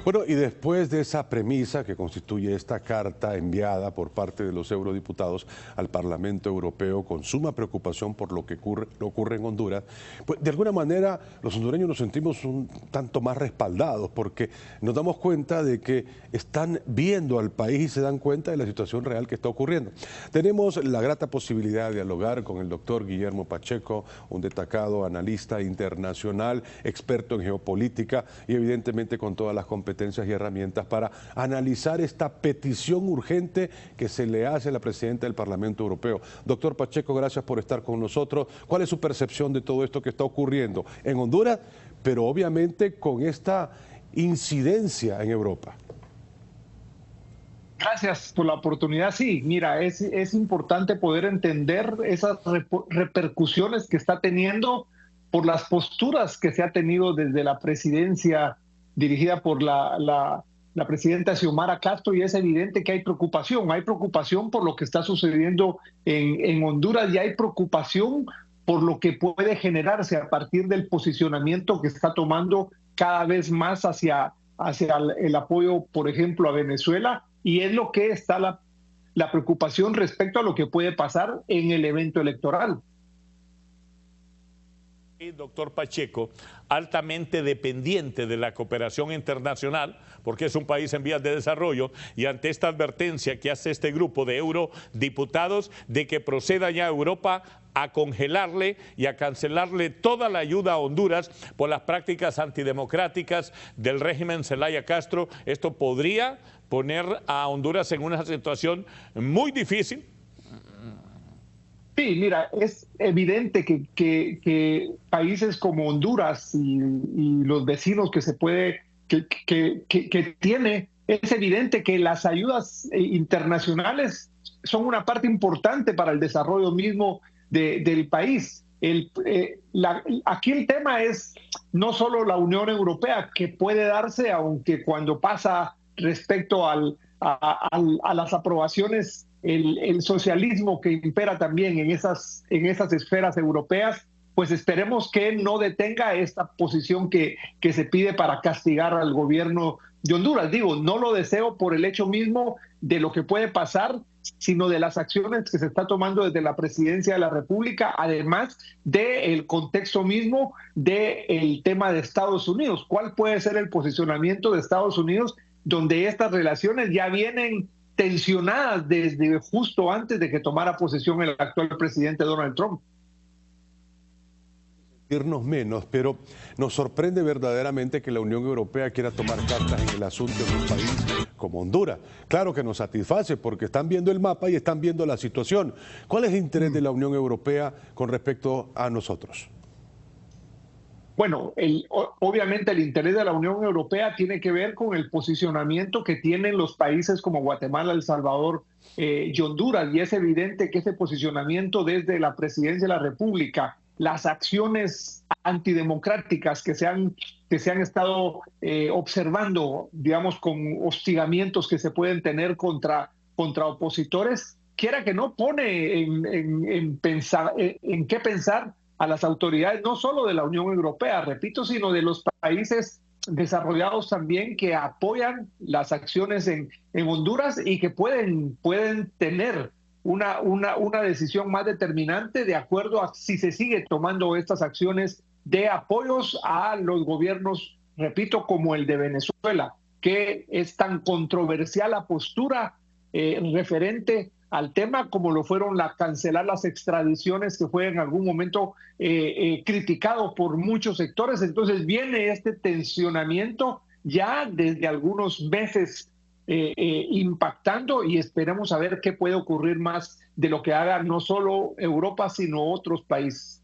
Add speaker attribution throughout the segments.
Speaker 1: Bueno, y después de esa premisa que constituye esta carta enviada por parte de los eurodiputados al Parlamento Europeo con suma preocupación por lo que ocurre en Honduras, pues de alguna manera los hondureños nos sentimos un tanto más respaldados porque nos damos cuenta de que están viendo al país y se dan cuenta de la situación real que está ocurriendo. Tenemos la grata posibilidad de dialogar con el doctor Guillermo Pacheco, un destacado analista internacional, experto en geopolítica y evidentemente con todas las competencias y herramientas para analizar esta petición urgente que se le hace a la presidenta del Parlamento Europeo. Doctor Pacheco, gracias por estar con nosotros. ¿Cuál es su percepción de todo esto que está ocurriendo en Honduras, pero obviamente con esta incidencia en Europa?
Speaker 2: Gracias por la oportunidad. Sí, mira, es importante poder entender esas repercusiones que está teniendo por las posturas que se ha tenido desde la presidencia dirigida por la presidenta Xiomara Castro, y es evidente que hay preocupación por lo que está sucediendo en Honduras y hay preocupación por lo que puede generarse a partir del posicionamiento que está tomando cada vez más hacia el apoyo, por ejemplo, a Venezuela, y es lo que está la preocupación respecto a lo que puede pasar en el evento electoral.
Speaker 3: Doctor Pacheco, altamente dependiente de la cooperación internacional, porque es un país en vías de desarrollo, y ante esta advertencia que hace este grupo de eurodiputados de que proceda ya a Europa a congelarle y a cancelarle toda la ayuda a Honduras por las prácticas antidemocráticas del régimen Zelaya Castro, esto podría poner a Honduras en una situación muy difícil.
Speaker 2: Sí, mira, es evidente que países como Honduras y los vecinos que tiene, es evidente que las ayudas internacionales son una parte importante para el desarrollo mismo del país. Aquí el tema es no solo la Unión Europea, que puede darse, aunque cuando pasa respecto a las aprobaciones, el socialismo que impera también en esas esferas europeas, pues esperemos que no detenga esta posición que se pide para castigar al gobierno de Honduras. Digo, no lo deseo por el hecho mismo de lo que puede pasar, sino de las acciones que se está tomando desde la presidencia de la República, además del contexto mismo del tema de Estados Unidos. ¿Cuál puede ser el posicionamiento de Estados Unidos, donde estas relaciones ya vienen tensionadas desde justo antes de que tomara posesión el actual presidente Donald Trump?
Speaker 1: Irnos menos, pero nos sorprende verdaderamente que la Unión Europea quiera tomar cartas en el asunto de un país como Honduras. Claro que nos satisface porque están viendo el mapa y están viendo la situación. ¿Cuál es el interés de la Unión Europea con respecto a nosotros?
Speaker 2: Bueno, obviamente el interés de la Unión Europea tiene que ver con el posicionamiento que tienen los países como Guatemala, El Salvador y Honduras, y es evidente que ese posicionamiento desde la presidencia de la República, las acciones antidemocráticas que se han estado observando, digamos, con hostigamientos que se pueden tener contra opositores, quiera que no, pone en qué pensar a las autoridades, no solo de la Unión Europea, repito, sino de los países desarrollados también que apoyan las acciones en Honduras y que pueden tener una decisión más determinante de acuerdo a si se sigue tomando estas acciones de apoyos a los gobiernos, repito, como el de Venezuela, que es tan controversial la postura referente al tema como lo fueron cancelar las extradiciones, que fue en algún momento criticado por muchos sectores. Entonces viene este tensionamiento ya desde algunos meses impactando, y esperemos a ver qué puede ocurrir más de lo que haga no solo Europa, sino otros países.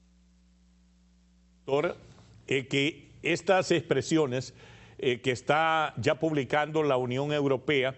Speaker 3: Doctor, que estas expresiones que está ya publicando la Unión Europea,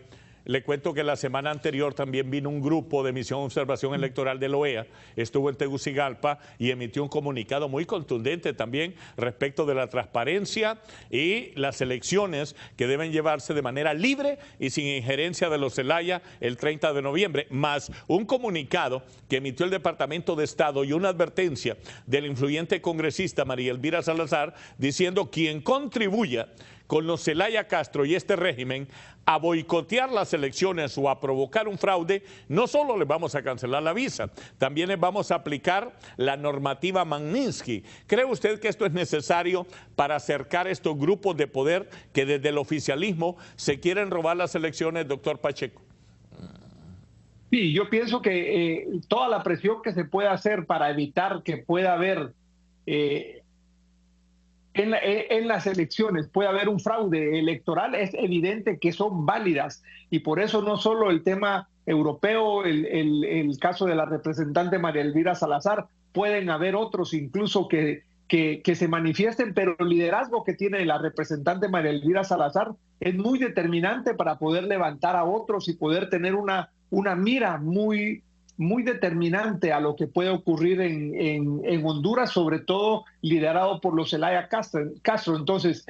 Speaker 3: le cuento que la semana anterior también vino un grupo de misión de observación electoral de la OEA, estuvo en Tegucigalpa y emitió un comunicado muy contundente también respecto de la transparencia y las elecciones que deben llevarse de manera libre y sin injerencia de los Zelaya el 30 de noviembre, más un comunicado que emitió el Departamento de Estado y una advertencia del influyente congresista María Elvira Salazar diciendo: quien contribuya con los Zelaya Castro y este régimen a boicotear las elecciones o a provocar un fraude, no solo les vamos a cancelar la visa, también les vamos a aplicar la normativa Magnitsky. ¿Cree usted que esto es necesario para acercar estos grupos de poder que desde el oficialismo se quieren robar las elecciones, doctor Pacheco?
Speaker 2: Sí, yo pienso que toda la presión que se puede hacer para evitar que pueda haber en las elecciones puede haber un fraude electoral, es evidente que son válidas, y por eso no solo el tema europeo, el caso de la representante María Elvira Salazar, pueden haber otros incluso que se manifiesten, pero el liderazgo que tiene la representante María Elvira Salazar es muy determinante para poder levantar a otros y poder tener una mira muy determinante a lo que puede ocurrir en Honduras, sobre todo liderado por los Zelaya Castro. Entonces,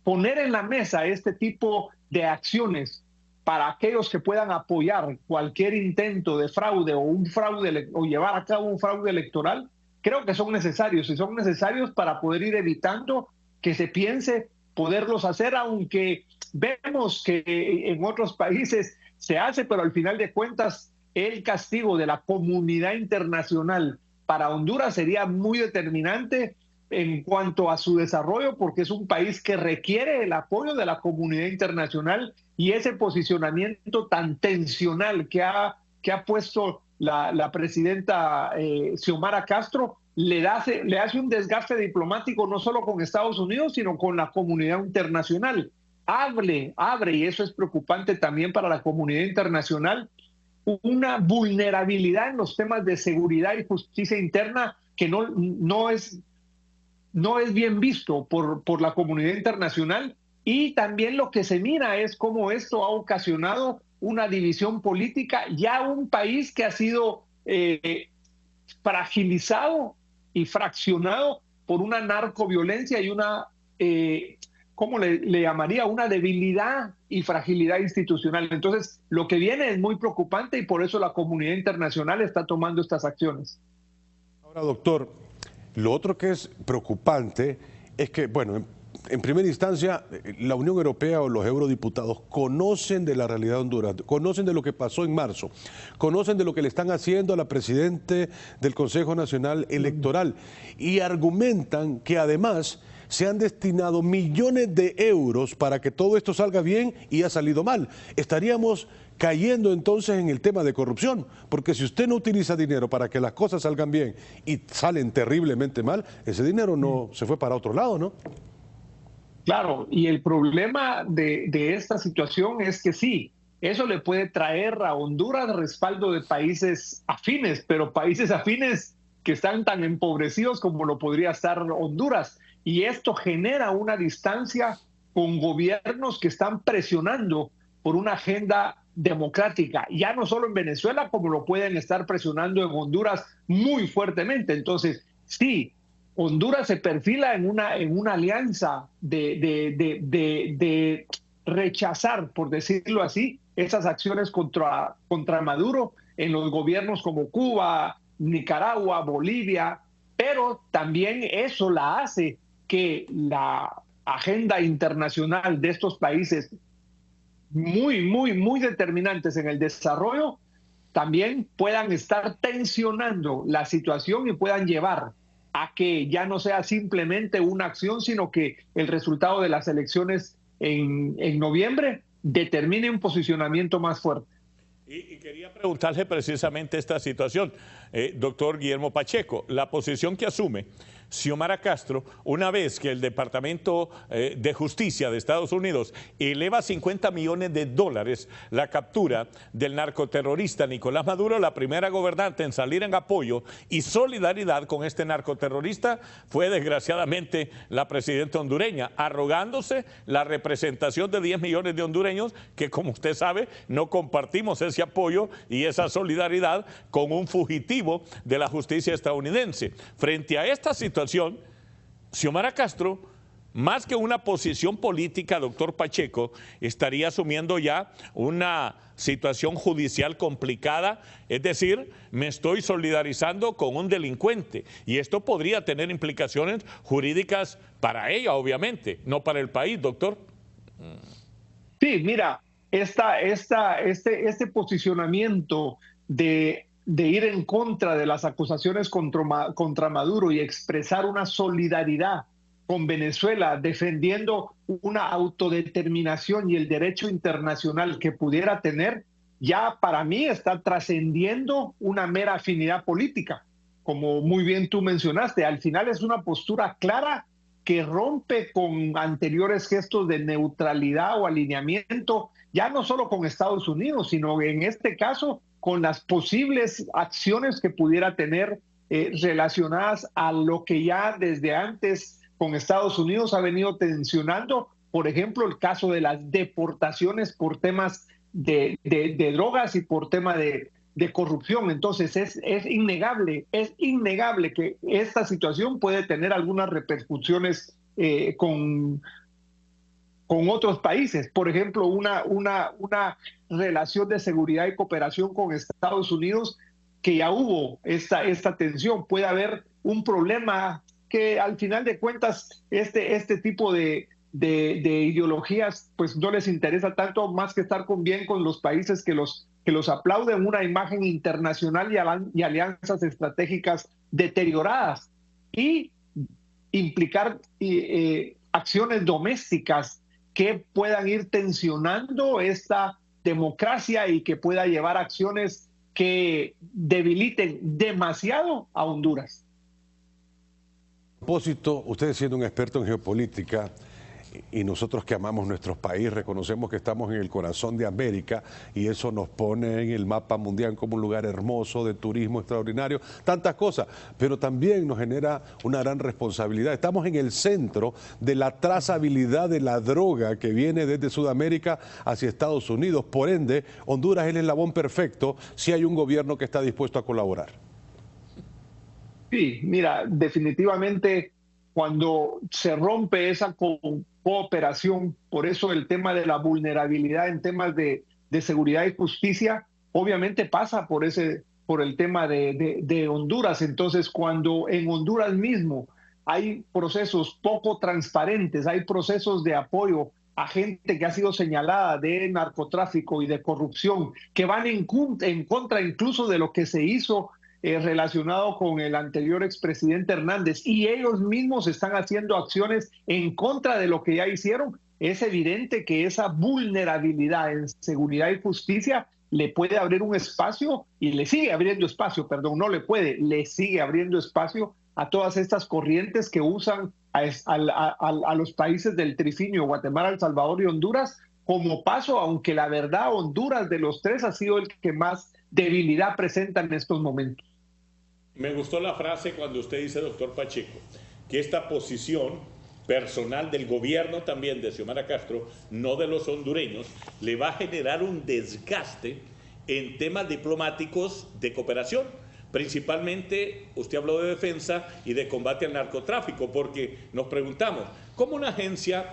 Speaker 2: poner en la mesa este tipo de acciones para aquellos que puedan apoyar cualquier intento de fraude o llevar a cabo un fraude electoral, creo que son necesarios, y son necesarios para poder ir evitando que se piense poderlos hacer, aunque vemos que en otros países se hace, pero al final de cuentas el castigo de la comunidad internacional para Honduras sería muy determinante en cuanto a su desarrollo, porque es un país que requiere el apoyo de la comunidad internacional, y ese posicionamiento tan tensional que ha puesto la presidenta Xiomara Castro le hace un desgaste diplomático no solo con Estados Unidos, sino con la comunidad internacional. Abre, y eso es preocupante también para la comunidad internacional, una vulnerabilidad en los temas de seguridad y justicia interna que no es bien visto por la comunidad internacional. Y también lo que se mira es cómo esto ha ocasionado una división política, ya un país que ha sido fragilizado y fraccionado por una narcoviolencia y una, ¿cómo le llamaría? Una debilidad y fragilidad institucional. Entonces, lo que viene es muy preocupante, y por eso la comunidad internacional está tomando estas acciones.
Speaker 1: Ahora, doctor, lo otro que es preocupante es que, bueno, en primera instancia, la Unión Europea o los eurodiputados conocen de la realidad de Honduras, conocen de lo que pasó en marzo, conocen de lo que le están haciendo a la presidenta del Consejo Nacional Electoral, y argumentan que además se han destinado millones de euros para que todo esto salga bien y ha salido mal. Estaríamos cayendo entonces en el tema de corrupción, porque si usted no utiliza dinero para que las cosas salgan bien y salen terriblemente mal, ese dinero no se fue para otro lado, ¿no?
Speaker 2: Claro, y el problema de esta situación es que sí, eso le puede traer a Honduras respaldo de países afines, pero países afines que están tan empobrecidos como lo podría estar Honduras. Y esto genera una distancia con gobiernos que están presionando por una agenda democrática, ya no solo en Venezuela, como lo pueden estar presionando en Honduras muy fuertemente. Entonces, sí, Honduras se perfila en una alianza de rechazar, por decirlo así, esas acciones contra Maduro en los gobiernos como Cuba, Nicaragua, Bolivia, pero también eso la hace que la agenda internacional de estos países muy determinantes en el desarrollo también puedan estar tensionando la situación y puedan llevar a que ya no sea simplemente una acción, sino que el resultado de las elecciones en noviembre determine un posicionamiento más fuerte.
Speaker 3: Y quería preguntarle precisamente esta situación, doctor Guillermo Pacheco, la posición que asume Xiomara Castro, una vez que el Departamento de Justicia de Estados Unidos eleva a $50 millones la captura del narcoterrorista Nicolás Maduro, la primera gobernante en salir en apoyo y solidaridad con este narcoterrorista fue desgraciadamente la presidenta hondureña, arrogándose la representación de 10 millones de hondureños que, como usted sabe, no compartimos ese apoyo y esa solidaridad con un fugitivo de la justicia estadounidense. Frente a esta situación, Xiomara Castro más que una posición política, doctor Pacheco, estaría asumiendo ya una situación judicial complicada, es decir, me estoy solidarizando con un delincuente y esto podría tener implicaciones jurídicas para ella, obviamente, no para el país, doctor.
Speaker 2: Sí, mira, este posicionamiento de ir en contra de las acusaciones contra Maduro y expresar una solidaridad con Venezuela, defendiendo una autodeterminación y el derecho internacional que pudiera tener, ya para mí está trascendiendo una mera afinidad política. Como muy bien tú mencionaste, al final es una postura clara que rompe con anteriores gestos de neutralidad o alineamiento, ya no solo con Estados Unidos, sino en este caso con las posibles acciones que pudiera tener relacionadas a lo que ya desde antes con Estados Unidos ha venido tensionando, por ejemplo, el caso de las deportaciones por temas de drogas y por tema de corrupción. Entonces es innegable que esta situación puede tener algunas repercusiones con otros países. Por ejemplo, una relación de seguridad y cooperación con Estados Unidos, que ya hubo esta tensión. Puede haber un problema que al final de cuentas este tipo de ideologías pues no les interesa tanto, más que estar bien con los países que los aplauden, una imagen internacional y alianzas estratégicas deterioradas, y implicar acciones domésticas que puedan ir tensionando esta democracia y que pueda llevar acciones que debiliten demasiado a Honduras.
Speaker 1: A propósito, usted siendo un experto en geopolítica, y nosotros que amamos nuestro país reconocemos que estamos en el corazón de América y eso nos pone en el mapa mundial como un lugar hermoso de turismo extraordinario, tantas cosas, pero también nos genera una gran responsabilidad. Estamos en el centro de la trazabilidad de la droga que viene desde Sudamérica hacia Estados Unidos. Por ende, Honduras es el eslabón perfecto si hay un gobierno que está dispuesto a colaborar.
Speaker 2: Sí, mira, definitivamente cuando se rompe esa cooperación, por eso el tema de la vulnerabilidad en temas de seguridad y justicia, obviamente pasa por el tema de Honduras. Entonces, cuando en Honduras mismo hay procesos poco transparentes, hay procesos de apoyo a gente que ha sido señalada de narcotráfico y de corrupción, que van en contra incluso de lo que se hizo relacionado con el anterior expresidente Hernández, y ellos mismos están haciendo acciones en contra de lo que ya hicieron, es evidente que esa vulnerabilidad en seguridad y justicia le puede abrir un espacio, y le sigue abriendo espacio, perdón, no le puede, le sigue abriendo espacio a todas estas corrientes que usan a los países del trifinio, Guatemala, El Salvador y Honduras, como paso, aunque la verdad Honduras de los tres ha sido el que más debilidad presenta en estos momentos.
Speaker 3: Me gustó la frase cuando usted dice, doctor Pacheco, que esta posición personal del gobierno también de Xiomara Castro, no de los hondureños, le va a generar un desgaste en temas diplomáticos de cooperación. Principalmente, usted habló de defensa y de combate al narcotráfico, porque nos preguntamos, ¿cómo una agencia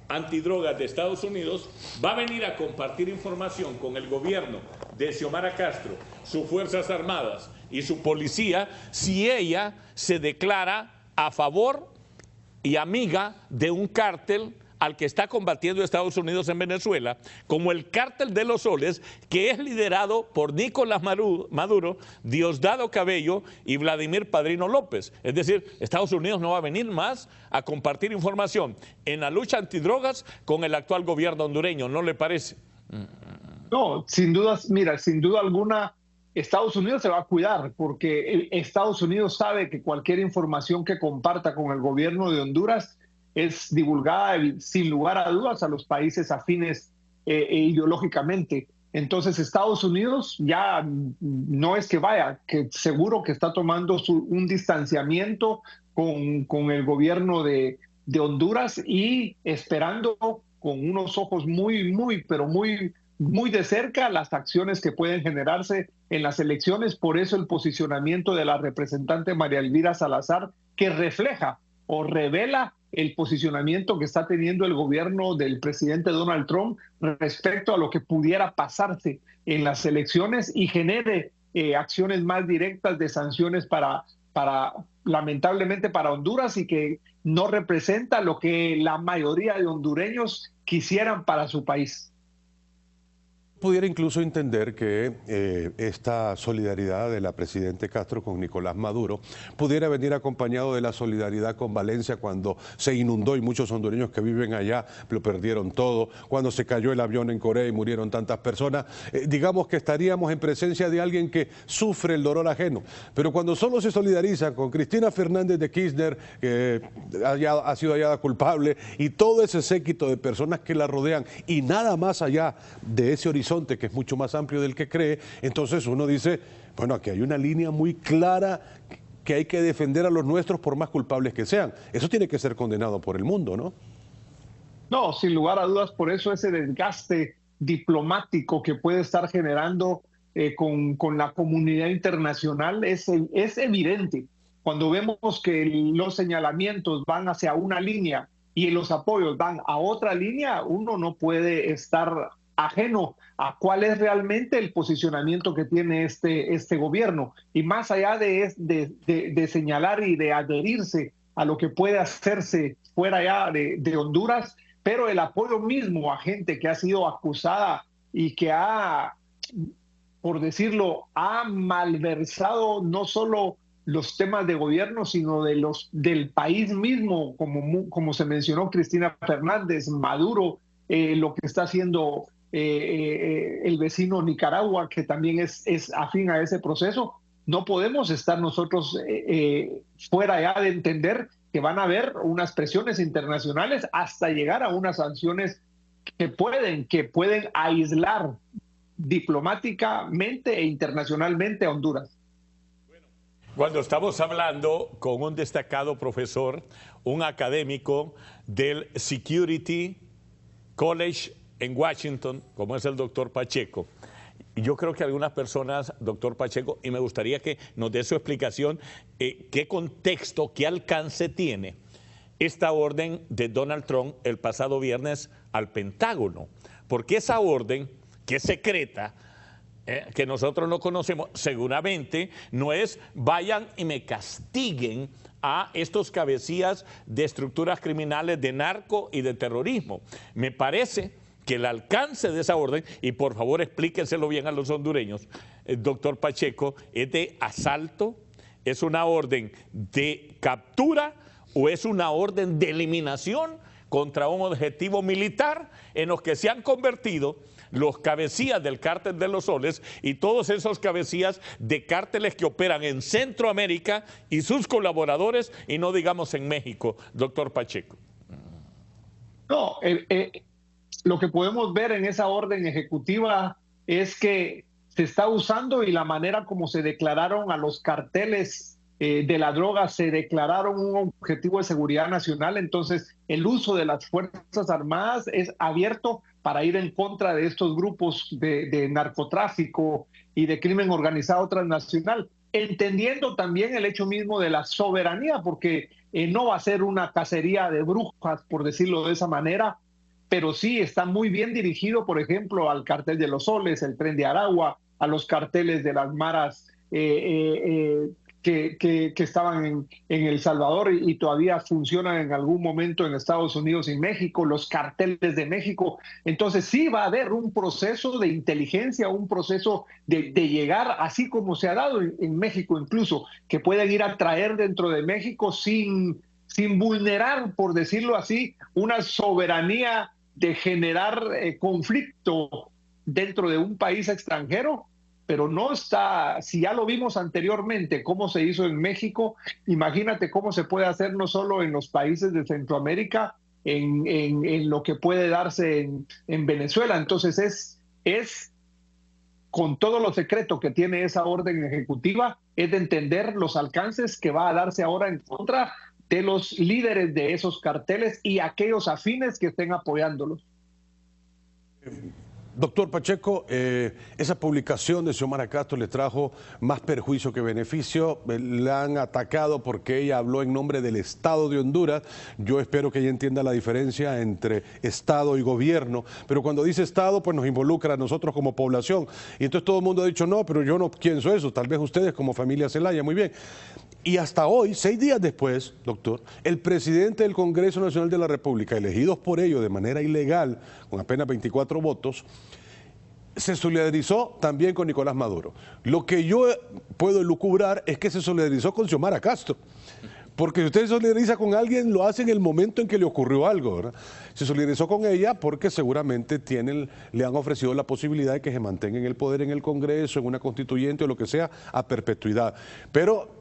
Speaker 3: antidrogas de Estados Unidos va a venir a compartir información con el gobierno de Xiomara Castro, sus Fuerzas Armadas y su policía, si ella se declara a favor y amiga de un cártel al que está combatiendo Estados Unidos en Venezuela, como el cártel de los soles, que es liderado por Nicolás Maduro, Diosdado Cabello y Vladimir Padrino López? Es decir, Estados Unidos no va a venir más a compartir información en la lucha antidrogas con el actual gobierno hondureño, ¿no le parece?
Speaker 2: No, sin dudas, mira, sin duda alguna, Estados Unidos se va a cuidar, porque Estados Unidos sabe que cualquier información que comparta con el gobierno de Honduras es divulgada sin lugar a dudas a los países afines ideológicamente. Entonces Estados Unidos ya no es que vaya, que seguro que está tomando un distanciamiento con el gobierno de Honduras y esperando con unos ojos pero muy de cerca las acciones que pueden generarse en las elecciones. Por eso el posicionamiento de la representante María Elvira Salazar, que refleja o revela el posicionamiento que está teniendo el gobierno del presidente Donald Trump respecto a lo que pudiera pasarse en las elecciones y genere acciones más directas de sanciones lamentablemente para Honduras, y que no representa lo que la mayoría de hondureños quisieran para su país.
Speaker 1: Pudiera incluso entender que esta solidaridad de la presidenta Castro con Nicolás Maduro pudiera venir acompañado de la solidaridad con Valencia cuando se inundó y muchos hondureños que viven allá lo perdieron todo, cuando se cayó el avión en Corea y murieron tantas personas. Digamos que estaríamos en presencia de alguien que sufre el dolor ajeno. Pero cuando solo se solidariza con Cristina Fernández de Kirchner, que ha sido hallada culpable, y todo ese séquito de personas que la rodean, y nada más allá de ese horizonte que es mucho más amplio del que cree, entonces uno dice, bueno, aquí hay una línea muy clara que hay que defender a los nuestros por más culpables que sean. Eso tiene que ser condenado por el mundo, ¿no?
Speaker 2: No, sin lugar a dudas, por eso ese desgaste diplomático que puede estar generando con la comunidad internacional es evidente. Cuando vemos que los señalamientos van hacia una línea y los apoyos van a otra línea, uno no puede estar ajeno a cuál es realmente el posicionamiento que tiene este gobierno. Y más allá de señalar y de adherirse a lo que puede hacerse fuera ya de Honduras, pero el apoyo mismo a gente que ha sido acusada y que ha, por decirlo, ha malversado no solo los temas de gobierno, sino del país mismo, como se mencionó Cristina Fernández, Maduro, lo que está haciendo el vecino Nicaragua, que también es afín a ese proceso. No podemos estar nosotros fuera ya de entender que van a haber unas presiones internacionales hasta llegar a unas sanciones que pueden aislar diplomáticamente e internacionalmente a Honduras.
Speaker 3: Cuando estamos hablando con un destacado profesor, un académico del Security College en Washington, como es el doctor Pacheco, yo creo que algunas personas, doctor Pacheco, y me gustaría que nos dé su explicación, qué contexto, qué alcance tiene esta orden de Donald Trump el pasado viernes al Pentágono, porque esa orden, que es secreta, que nosotros no conocemos, seguramente no es vayan y me castiguen a estos cabecillas de estructuras criminales de narco y de terrorismo. Me parece que el alcance de esa orden, y por favor explíquenselo bien a los hondureños, doctor Pacheco, es de asalto, es una orden de captura o es una orden de eliminación contra un objetivo militar en los que se han convertido los cabecillas del cártel de los soles y todos esos cabecillas de cárteles que operan en Centroamérica y sus colaboradores, y no digamos en México, doctor Pacheco.
Speaker 2: No, lo que podemos ver en esa orden ejecutiva es que se está usando, y la manera como se declararon a los carteles de la droga, se declararon un objetivo de seguridad nacional. Entonces el uso de las Fuerzas Armadas es abierto para ir en contra de estos grupos de narcotráfico y de crimen organizado transnacional, entendiendo también el hecho mismo de la soberanía, porque no va a ser una cacería de brujas, por decirlo de esa manera, pero sí está muy bien dirigido, por ejemplo, al cartel de los soles, el Tren de Aragua, a los carteles de las maras que estaban en El Salvador y todavía funcionan en algún momento en Estados Unidos y México, los carteles de México. Entonces sí va a haber un proceso de inteligencia, un proceso de llegar, así como se ha dado en México incluso, que pueden ir a traer dentro de México sin vulnerar, por decirlo así, una soberanía de generar conflicto dentro de un país extranjero. Pero no está, si ya lo vimos anteriormente, cómo se hizo en México, imagínate cómo se puede hacer no solo en los países de Centroamérica, en lo que puede darse en Venezuela. Entonces es con todo lo secreto que tiene esa orden ejecutiva, es de entender los alcances que va a darse ahora en contra de los líderes de esos carteles y aquellos afines que estén apoyándolos.
Speaker 1: Doctor Pacheco, esa publicación de Xiomara Castro le trajo más perjuicio que beneficio. La han atacado porque ella habló en nombre del Estado de Honduras. Yo espero que ella entienda la diferencia entre Estado y gobierno. Pero cuando dice Estado, pues nos involucra a nosotros como población. Y entonces todo el mundo ha dicho, no, pero yo no pienso eso. Tal vez ustedes como familia Zelaya, muy bien. Y hasta hoy, 6 días después, doctor, el presidente del Congreso Nacional de la República, elegidos por ello de manera ilegal, con apenas 24 votos, se solidarizó también con Nicolás Maduro. Lo que yo puedo elucubrar es que se solidarizó con Xiomara Castro. Porque si usted se solidariza con alguien, lo hace en el momento en que le ocurrió algo, ¿verdad? Se solidarizó con ella porque seguramente le han ofrecido la posibilidad de que se mantenga en el poder en el Congreso, en una constituyente o lo que sea, a perpetuidad. Pero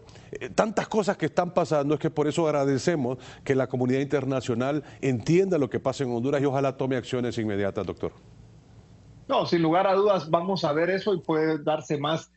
Speaker 1: tantas cosas que están pasando, es que por eso agradecemos que la comunidad internacional entienda lo que pasa en Honduras y ojalá tome acciones inmediatas, doctor.
Speaker 2: No, sin lugar a dudas vamos a ver eso y puede darse más.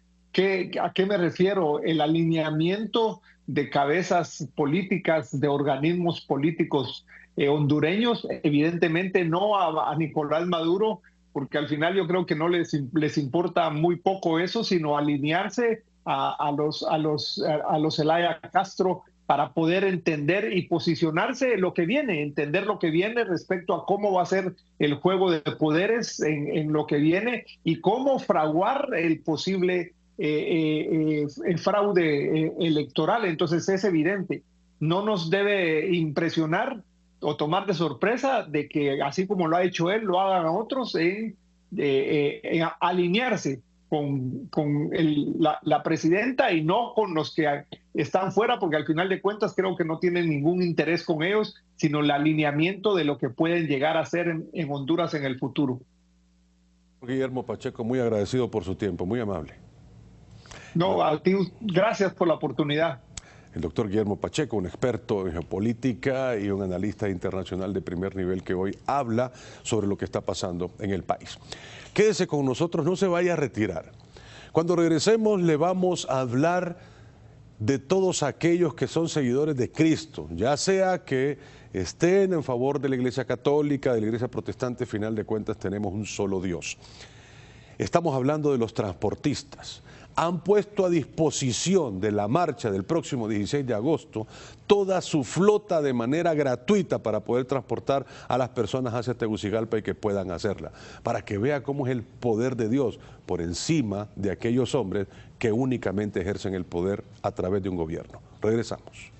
Speaker 2: ¿A qué me refiero? El alineamiento de cabezas políticas, de organismos políticos hondureños, evidentemente no a Nicolás Maduro, porque al final yo creo que no les importa muy poco eso, sino alinearse a los Zelaya Castro para poder entender y posicionarse lo que viene, entender lo que viene respecto a cómo va a ser el juego de poderes en lo que viene y cómo fraguar el posible el fraude electoral. Entonces es evidente, no nos debe impresionar o tomar de sorpresa de que así como lo ha hecho él, lo hagan otros en alinearse con la presidenta y no con los que están fuera, porque al final de cuentas creo que no tienen ningún interés con ellos, sino el alineamiento de lo que pueden llegar a ser en Honduras en el futuro.
Speaker 1: Guillermo Pacheco, muy agradecido por su tiempo, muy amable.
Speaker 2: No, a ti, gracias por la oportunidad.
Speaker 1: El doctor Guillermo Pacheco, un experto en geopolítica y un analista internacional de primer nivel que hoy habla sobre lo que está pasando en el país. Quédese con nosotros, no se vaya a retirar. Cuando regresemos le vamos a hablar de todos aquellos que son seguidores de Cristo, ya sea que estén en favor de la Iglesia Católica, de la Iglesia Protestante, final de cuentas tenemos un solo Dios. Estamos hablando de los transportistas. Han puesto a disposición de la marcha del próximo 16 de agosto toda su flota de manera gratuita para poder transportar a las personas hacia Tegucigalpa y que puedan hacerla, para que vea cómo es el poder de Dios por encima de aquellos hombres que únicamente ejercen el poder a través de un gobierno. Regresamos.